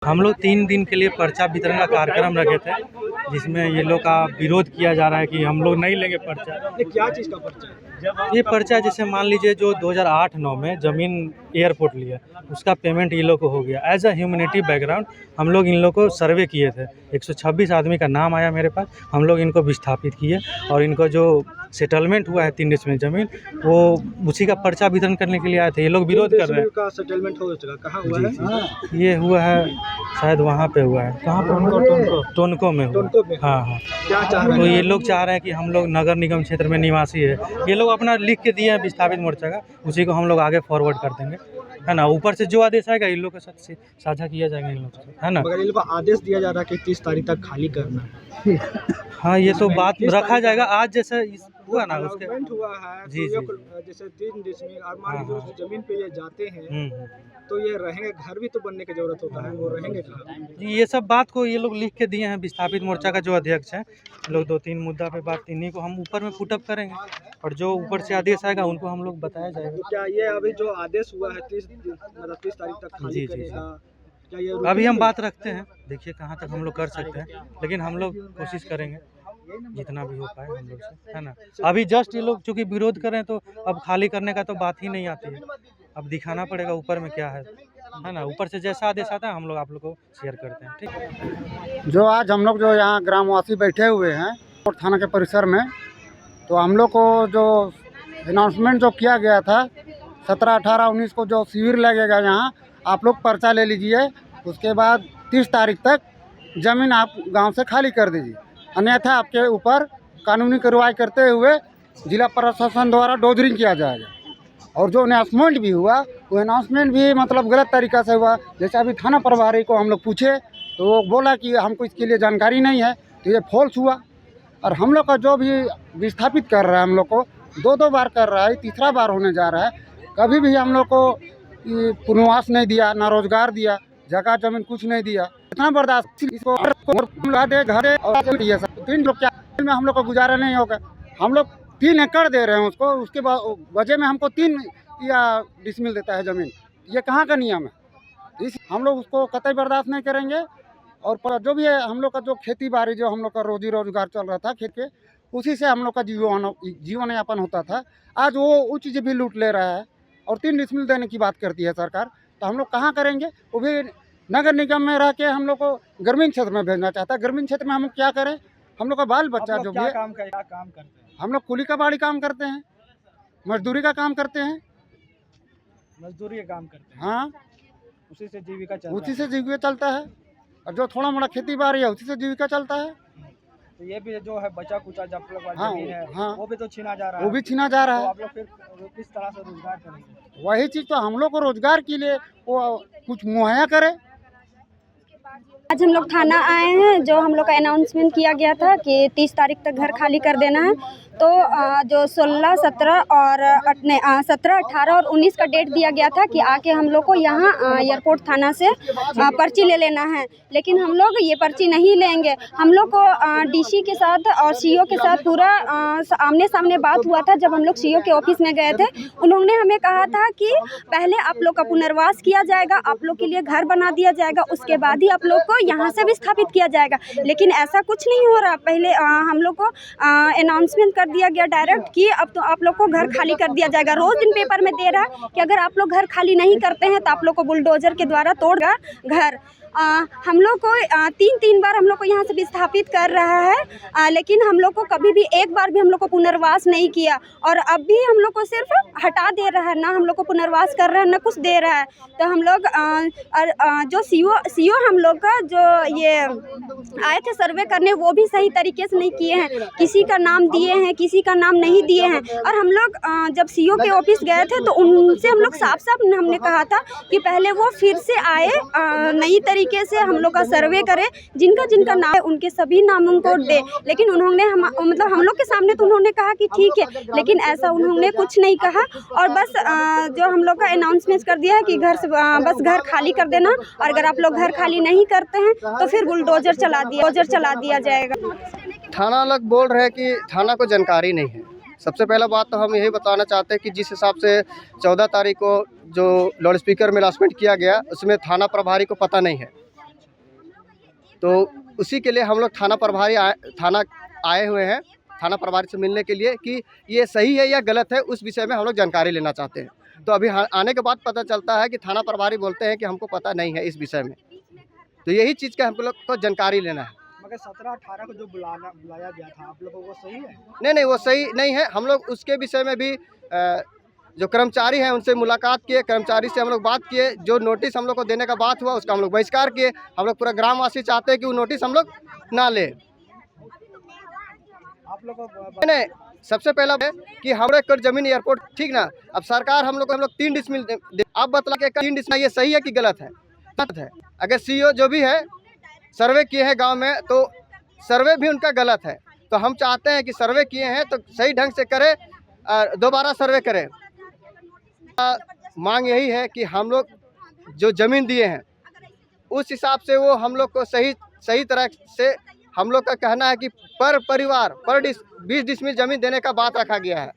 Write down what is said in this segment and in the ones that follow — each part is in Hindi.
हम लोग 3 दिन के लिए पर्चा वितरण का कार्यक्रम रखे थे, जिसमें ये लोग का विरोध किया जा रहा है कि हम लोग नहीं लेंगे पर्चा। ये क्या चीज़ का पर्चा है? ये पर्चा जैसे मान लीजिए जो 2008-9 में ज़मीन एयरपोर्ट लिया, उसका पेमेंट ये लोग को हो गया। एज अ ह्यूमैनिटी बैकग्राउंड हम लोग इन लोग को सर्वे किए थे, 126 आदमी का नाम आया मेरे पास। हम लोग इनको विस्थापित किए और इनको जो सेटलमेंट हुआ है 3 डिसमिल ज़मीन, वो उसी का पर्चा वितरण करने के लिए आए थे। ये लोग विरोध कर रहे हैं। का सेटलमेंट हो चुका, कहाँ हुआ है? ये हुआ है शायद वहाँ पे हुआ है। कहाँ पे? टोनको में हुआ। हाँ हाँ। क्या चाह रहे तो हैं? ये लोग चाह रहे हैं कि हम लोग नगर निगम क्षेत्र में निवासी है, ये लोग अपना लिख के दिए हैं विस्थापित मोर्चा का, उसी को हम लोग आगे फॉरवर्ड कर देंगे, है ना। ऊपर से जो आदेश आएगा इन लोग के साथ साझा किया जाएगा इन लोग से, है ना। मगर इन लोग को आदेश दिया जा रहा है कि 30 तारीख तक खाली करना है। हाँ, ये तो बात रखा जाएगा। आज जैसे हुआ ना उसके हुआ है जी तो जी जैसे 3 डिसमिल और मान लीजिए उस जमीन पे ये जाते हैं हम्म। तो ये रहेंगे, घर भी तो बनने की जरूरत होता है, वो रहेंगे कहाँ? जी, ये सब बात को ये लोग लिख के दिए हैं। विस्थापित मोर्चा का जो अध्यक्ष है, लोग 2-3 मुद्दा पे बात, इन्हीं को हम ऊपर में पुटअप करेंगे और जो ऊपर से आदेश आएगा उनको हम लोग बताया जाएगा। तो क्या ये अभी जो आदेश हुआ है 30 तारीख तक खाली जी, जी, करेगा, क्या ये अभी हम बात रखते हैं, देखिए कहाँ तक हम लोग कर सकते हैं, लेकिन हम लोग कोशिश करेंगे जितना भी हो पाए हम लोग से, है ना। अभी जस्ट ये लोग चूँकि विरोध कर रहे हैं तो अब खाली करने का तो बात ही नहीं आती है। अब दिखाना पड़ेगा ऊपर में क्या है ना। ऊपर से जैसा आदेश आता है हम लोग आप लोग को शेयर करते हैं, ठीक है। जो आज हम लोग जो यहाँ ग्रामवासी बैठे हुए हैं और थाना के परिसर में, तो हम लोग को जो अनाउंसमेंट जो किया गया था 17, 18, 19 को जो शिविर लगेगा यहाँ, आप लोग पर्चा ले लीजिए, उसके बाद 30 तारीख तक ज़मीन आप गांव से खाली कर दीजिए, अन्यथा आपके ऊपर कानूनी कार्रवाई करते हुए जिला प्रशासन द्वारा डोजरिंग किया जाएगा। और जो अनाउंसमेंट भी हुआ वो अनाउंसमेंट भी मतलब गलत तरीक़ा से हुआ। जैसे अभी थाना प्रभारी को हम लोग पूछे तो वो बोला कि हमको इसके लिए जानकारी नहीं है, तो ये फॉल्स हुआ। और हम लोग का जो भी विस्थापित कर रहा है, हम लोग को 2-2 बार कर रहा है, तीसरा बार होने जा रहा है। कभी भी हम लोग को पुनर्वास नहीं दिया, ना रोजगार दिया, जगह जमीन कुछ नहीं दिया। इतना बर्दाश्त इसको दे घर और 3 लोग क्या में हम लोग को गुजारा नहीं होगा। हम लोग 3 एकड़ दे रहे हैं उसको, उसके बाद वजह में हमको 3 या डिसमिल देता है ज़मीन। ये कहाँ का नियम है? इस हम लोग उसको कतई बर्दाश्त नहीं करेंगे। और जो भी है हम लोग का जो खेती बाड़ी, जो हम लोग का रोजी रोजगार चल रहा था खेत के, उसी से हम लोग का जीवन यापन होता था। आज वो चीज़ भी लूट ले रहा है और 3 डिसमिल देने की बात करती है सरकार। तो हम लोग कहाँ करेंगे? वो भी नगर निगम में रह के हम लोग को ग्रामीण क्षेत्र में भेजना चाहता है। ग्रामीण क्षेत्र में हम क्या करें? हम लोग का बाल बच्चा जो भी है, काम करते हैं? हम लोग कुली का बाड़ी काम करते हैं, मजदूरी का काम करते हैं। मजदूरी का काम करते हैं, हाँ, उसी से जीविका उसी से जीविका चलता है। और जो थोड़ा मोड़ा खेती बाड़ी है उसी से जीविका चलता है। तो ये भी जो है बचा कुचा जब हाँ, जमीन है, हाँ, वो भी तो छीना जा रहा है। वो भी छीना जा रहा तो है। आप लोग फिर किस तरह से रोजगार करेंगे? वही चीज़ तो हम लोग को रोजगार के लिए वो कुछ मुहैया करे। आज हम लोग थाना आए हैं, जो हम लोग का अनाउंसमेंट किया गया था कि 30 तारीख तक घर खाली कर देना है। तो जो 16, 17 और 17, 18 और 19 का डेट दिया गया था कि आके हम लोग को यहाँ एयरपोर्ट थाना से पर्ची ले लेना है, लेकिन हम लोग ये पर्ची नहीं लेंगे। हम लोग को डीसी के साथ और सीओ के साथ पूरा आमने सामने बात हुआ था। जब हम लोग सीओ के ऑफिस में गए थे, उन्होंने हमें कहा था कि पहले आप लोग का पुनर्वास किया जाएगा, आप लोग के लिए घर बना दिया जाएगा, उसके बाद ही आप लोग को यहाँ से विस्थापित किया जाएगा। लेकिन ऐसा कुछ नहीं हो रहा। पहले हम लोग को अनाउंसमेंट कर दिया गया डायरेक्ट कि अब तो आप लोग को घर खाली कर दिया जाएगा। रोज दिन पेपर में दे रहा है कि अगर आप लोग घर खाली नहीं करते हैं तो आप लोग को बुलडोजर के द्वारा तोड़गा घर। हम लोग को 3 बार हम लोग को यहाँ से विस्थापित कर रहा है, लेकिन हम लोग को कभी भी एक बार भी हम लोग को पुनर्वास नहीं किया। और अब भी हम लोग को सिर्फ हटा दे रहा है, ना हम लोग को पुनर्वास कर रहा है, ना कुछ दे रहा है। तो हम लोग जो सीओ हम लोग का जो ये आए थे सर्वे करने, वो भी सही तरीके से नहीं किए हैं। किसी का नाम दिए हैं, किसी का नाम नहीं दिए हैं। और हम लोग जब सीओ के ऑफिस गए थे तो उनसे हम लोग साफ साफ हमने कहा था कि पहले वो फिर से आए, नई तरीके से हम लोग का सर्वे करें, जिनका जिनका नाम है उनके सभी नामों को दे। लेकिन उन्होंने मतलब हम लोग के सामने तो उन्होंने कहा कि ठीक है, लेकिन ऐसा उन्होंने कुछ नहीं कहा। और बस जो हम लोग का अनाउंसमेंट कर दिया है कि घर से बस घर खाली कर देना, और अगर आप लोग घर खाली नहीं करते हैं तो फिर बुलडोजर चला दिया जाएगा। थाना लोग बोल रहे हैं कि थाना को जानकारी नहीं है। सबसे पहला बात तो हम यही बताना चाहते हैं कि जिस हिसाब से 14 तारीख को जो लाउड स्पीकर में अनाउंसमेंट किया गया, उसमें थाना प्रभारी को पता नहीं है। तो उसी के लिए हम लोग थाना आए हुए हैं, थाना प्रभारी से मिलने के लिए कि ये सही है या गलत है, उस विषय में हम लोग जानकारी लेना चाहते हैं। तो अभी आने के बाद पता चलता है कि थाना प्रभारी बोलते हैं कि हमको पता नहीं है इस विषय में। तो यही चीज़ का हम लोग को जानकारी लेना है। मगर 17-18 को जो बुलाया गया था, आप लोगों को सही है? नहीं, वो सही नहीं है। हम लोग उसके विषय में भी जो कर्मचारी हैं उनसे मुलाकात किए, कर्मचारी से हम लोग बात किए। जो नोटिस हम लोग को देने का बात हुआ उसका हम लोग बहिष्कार किए। हम लोग पूरा ग्रामवासी चाहते हैं कि वो नोटिस हम लोग ना ले। आप लोग को नहीं, सबसे पहला है कि हम 1 एकड़ जमीन एयरपोर्ट, ठीक ना। अब सरकार हम लोग 3 डिसमिल आप बतला के 3 डिसमिल, ये सही है कि गलत है? गलत है। अगर सीईओ जो भी है सर्वे किए हैं गांव में, तो सर्वे भी उनका गलत है। तो हम चाहते हैं कि सर्वे किए हैं तो सही ढंग से करें और दोबारा सर्वे करें। मांग यही है कि हम लोग जो ज़मीन दिए हैं उस हिसाब से वो हम लोग को सही तरह से, हम लोग का कहना है कि पर परिवार 20 डिसमिल ज़मीन देने का बात रखा गया है,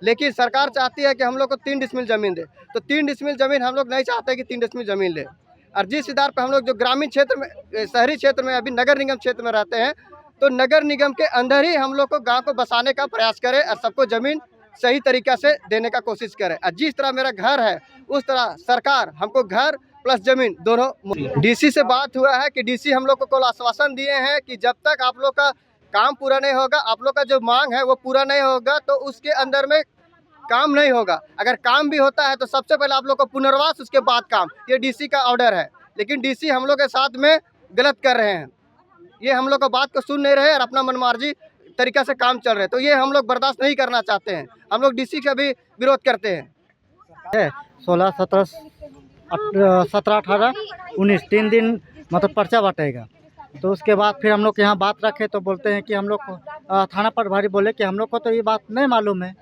लेकिन सरकार चाहती है कि हम लोग को 3 डिसमिल ज़मीन दे। तो 3 डिसमिल ज़मीन हम लोग नहीं चाहते कि 3 डिसमिल ज़मीन ले। और जिस आधार पर हम लोग जो ग्रामीण क्षेत्र में, शहरी क्षेत्र में, अभी नगर निगम क्षेत्र में रहते हैं, तो नगर निगम के अंदर ही हम लोग को गांव को बसाने का प्रयास करें और सबको ज़मीन सही तरीक़ा से देने का कोशिश करें। और जिस तरह मेरा घर है उस तरह सरकार हमको घर प्लस ज़मीन दोनों। डीसी से बात हुआ है कि डीसी हम लोग को कल आश्वासन दिए हैं कि जब तक आप लोग का काम पूरा नहीं होगा, आप लोग का जो मांग है वो पूरा नहीं होगा, तो उसके अंदर में काम नहीं होगा। अगर काम भी होता है तो सबसे पहले आप लोग को पुनर्वास, उसके बाद काम। ये डीसी का ऑर्डर है, लेकिन डीसी हम लोग के साथ में गलत कर रहे हैं। ये हम लोग का बात को सुन नहीं रहे और अपना मनमार्जी तरीका से काम चल रहे हैं। तो ये हम लोग बर्दाश्त नहीं करना चाहते हैं। हम लोग डीसी का भी विरोध करते हैं। 16, 17, 18, 19 3 दिन मतलब पर्चा बांटेगा। तो उसके बाद फिर हम लोग यहाँ बात रखे तो बोलते हैं कि हम लोग को थाना प्रभारी बोले कि हम लोग को तो ये बात नहीं मालूम है।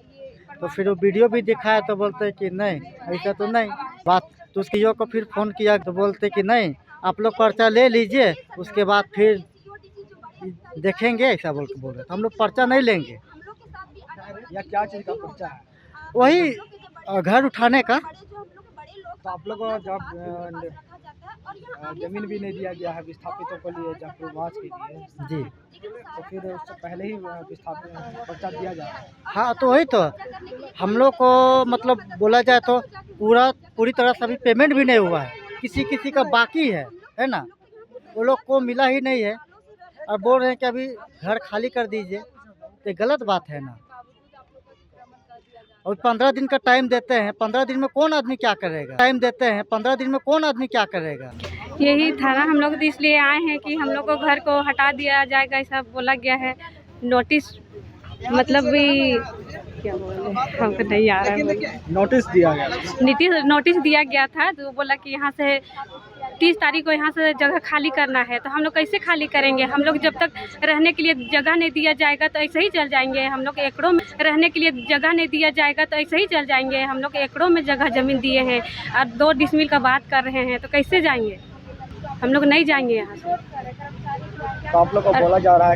तो फिर वो वीडियो भी दिखाया तो बोलते हैं कि नहीं, ऐसा तो नहीं बात। तो उसके को फिर फ़ोन किया तो बोलते कि नहीं, आप लोग पर्चा ले लीजिए, उसके बाद फिर देखेंगे, ऐसा बोले। तो हम लोग पर्चा नहीं लेंगे। या क्या चीज़ का पर्चा है? वही घर उठाने का। तो आप लोग को जब जमीन भी नहीं दिया गया है विस्थापितों के लिए, जब प्रवास के लिए जी, तो फिर उससे पहले ही विस्थापित पर्चा दिया जा रहा है। हाँ, तो वही तो हम लोग को मतलब बोला जाए तो पूरी तरह से अभी पेमेंट भी नहीं हुआ है। किसी का बाकी है ना, वो लोग को मिला ही नहीं है और बोल रहे हैं कि अभी घर खाली कर दीजिए। तो गलत बात है ना। और 15 दिन का टाइम देते हैं, 15 दिन में कौन आदमी क्या करेगा? टाइम देते हैं 15 दिन में कौन आदमी क्या करेगा? यही थाना हम लोग इसलिए आए हैं कि हम लोग को घर को हटा दिया जाएगा, ऐसा बोला गया है। नोटिस मतलब भी क्या बोले, हमको नहीं आ रहा है। नोटिस दिया गया, नोटिस दिया गया था। तो बोला कि यहाँ से 30 तारीख को यहाँ से जगह खाली करना है। तो हम लोग कैसे खाली करेंगे? हम लोग जब तक रहने के लिए जगह नहीं दिया जाएगा तो ऐसे ही चल जाएंगे। हम लोग एकड़ों में रहने के लिए जगह नहीं दिया जाएगा तो ऐसे ही चल जाएंगे। हम लोग एकड़ों में जगह ज़मीन दिए हैं और 2 डिसमिल का बात कर रहे हैं, तो कैसे जाएंगे? हम लोग नहीं जाएंगे यहाँ से। तो आप लोग को बोला जा रहा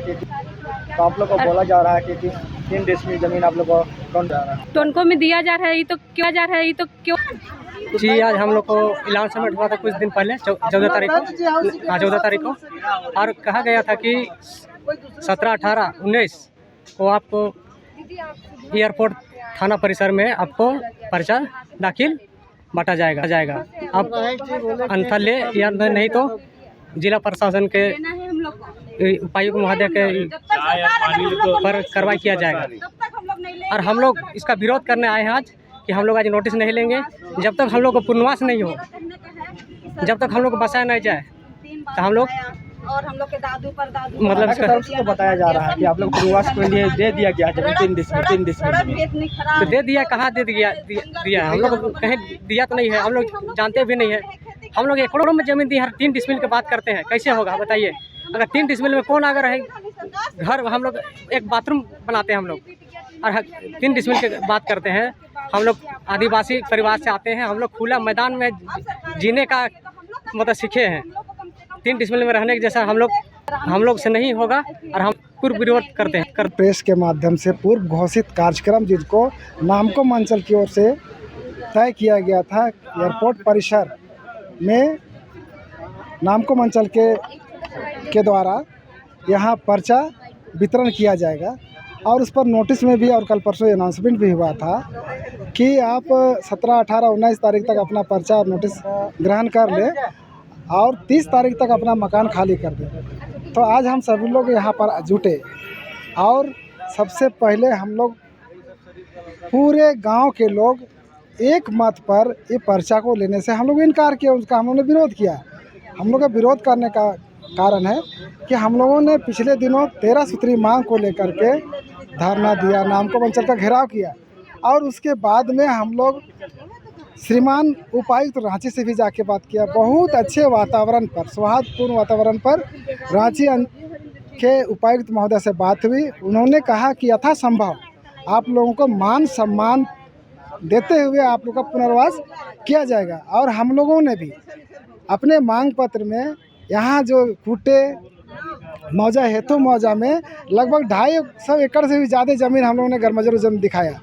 है कि 3 डिसमिल जमीन आप लोग को कौन जा रहा है? टोनको में दिया जा रहा है, ये तो क्यों जा रहा है? ये तो क्यों? जी, आज हम लोग को अनाउंसमेंट हुआ था कुछ दिन पहले 14 तारीख को। हाँ, 14 तारीख को। और कहा गया था कि 17, 18, 19 को आपको एयरपोर्ट थाना परिसर में आपको पर्चा दाखिल बांटा जाएगा। अब अन्यथा ले या नहीं तो जिला प्रशासन के उपायुक्त महोदय के पर कार्रवाई किया जाएगा। और हम लोग इसका विरोध करने आए हैं आज कि हम लोग आज नोटिस नहीं लेंगे जब तक हम लोग को पुनर्वास नहीं हो, जब तक हम लोग को बसाया नहीं जाए। तो हम लोग और हम लोग के दादू परदादू मतलब इसका तरफ से तो बताया जा रहा है कि आप लोग प्रवास के लिए दे दिया गया जमीन 3 डिसमिल। तो दे दिया, कहाँ दे दिया हम लोग कहीं दिया तो नहीं है, हम लोग जानते भी नहीं है। हम लोग एकड़ों में ज़मीन दी, हर 3 डिसमिल की बात करते हैं, कैसे होगा बताइए? अगर 3 डिसमिल में कौन अगर है घर, हम लोग एक बाथरूम बनाते हैं हम लोग, और 3 डिसमिल की बात करते हैं। हम लोग आदिवासी परिवार से आते हैं, हम लोग खुला मैदान में जीने का मतलब सीखे हैं। 3 डिसमिल में रहने के जैसा हम लोग से नहीं होगा और हम पूर्व विरोध करते हैं। प्रेस के माध्यम से पूर्व घोषित कार्यक्रम जिसको नामकुम अंचल की ओर से तय किया गया था एयरपोर्ट परिसर में, नामकुम अंचल के के द्वारा यहाँ पर्चा वितरण किया जाएगा। और उस पर नोटिस में भी और कल परसों अनाउंसमेंट भी हुआ था कि आप 17, 18, 19 तारीख तक अपना पर्चा और नोटिस ग्रहण कर लें और 30 तारीख तक अपना मकान खाली कर दें। तो आज हम सभी लोग यहाँ पर जुटे और सबसे पहले हम लोग पूरे गांव के लोग एक मत पर ये पर्चा को लेने से हम लोग इनकार किया, उसका हम लोगों ने विरोध किया। हम लोग का विरोध करने का कारण है कि हम लोगों ने पिछले दिनों 13 सूत्री मांग को लेकर के धरना दिया, नामको अंचल का घेराव किया और उसके बाद में हम लोग श्रीमान उपायुक्त रांची से भी जाके बात किया। बहुत अच्छे वातावरण पर, सौहार्दपूर्ण वातावरण पर रांची के उपायुक्त महोदय से बात हुई। उन्होंने कहा कि यथासंभव आप लोगों को मान सम्मान देते हुए आप लोगों का पुनर्वास किया जाएगा। और हम लोगों ने भी अपने मांग पत्र में यहाँ जो कूटे मौजा हेतु मौजा में लगभग 250 एकड़ से भी ज़्यादा ज़मीन हम लोगों ने गरमजरू जमीन दिखाया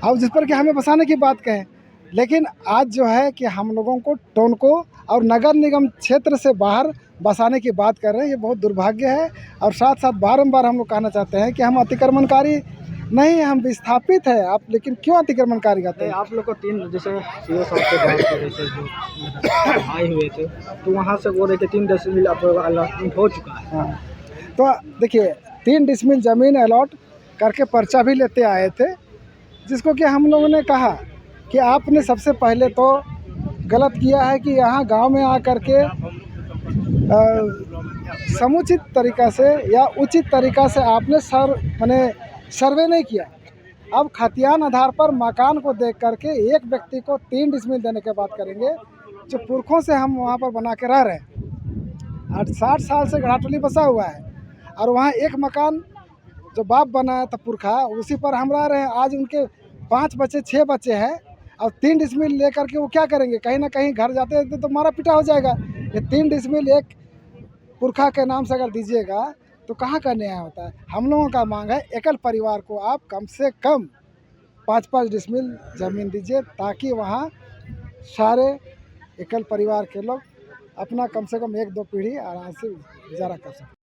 और जिस पर कि हमें बसाने की बात कहें। लेकिन आज जो है कि हम लोगों को टोनको और नगर निगम क्षेत्र से बाहर बसाने की बात कर रहे हैं, ये बहुत दुर्भाग्य है। और साथ साथ बारंबार हम लोग कहना चाहते हैं कि हम अतिक्रमणकारी नहीं, हम विस्थापित है आप, लेकिन क्यों अतिक्रमणकारी कहते हैं? आप लोग को 3 जैसे सीओ साहब के बात कर रहे थे जो आए हुए थे, तो वहाँ से बोल रहे थे 3 डिसमिल आप लोग अलॉटमेंट हो चुका है। हाँ, तो देखिए 3 डिसमिल ज़मीन अलॉट करके पर्चा भी लेते आए थे, जिसको कि हम लोगों ने कहा कि आपने सबसे पहले तो गलत किया है कि यहाँ गांव में आकर के समुचित तरीक़ा से या उचित तरीक़ा से आपने सर्वे नहीं किया। अब खतियान आधार पर मकान को देख करके एक व्यक्ति को 3 डिसमिल देने की बात करेंगे, जो पुरखों से हम वहाँ पर बना के रह रहे हैं। 60 साल से घाटोली बसा हुआ है और वहाँ एक मकान जो बाप बनाया था पुरखा, उसी पर हम रह रहे हैं। आज उनके 5 बच्चे 6 बच्चे हैं और 3 डिसमिल लेकर के वो क्या करेंगे? कहीं ना कहीं घर जाते तो मारा पीटा हो जाएगा। ये 3 डिसमिल एक पुरखा के नाम से अगर दीजिएगा तो कहाँ का न्याय होता है? हम लोगों का मांग है एकल परिवार को आप कम से कम 5-5 डिसमिल ज़मीन दीजिए, ताकि वहाँ सारे एकल परिवार के लोग अपना कम से कम 1-2 पीढ़ी आराम से गुजारा कर सकें।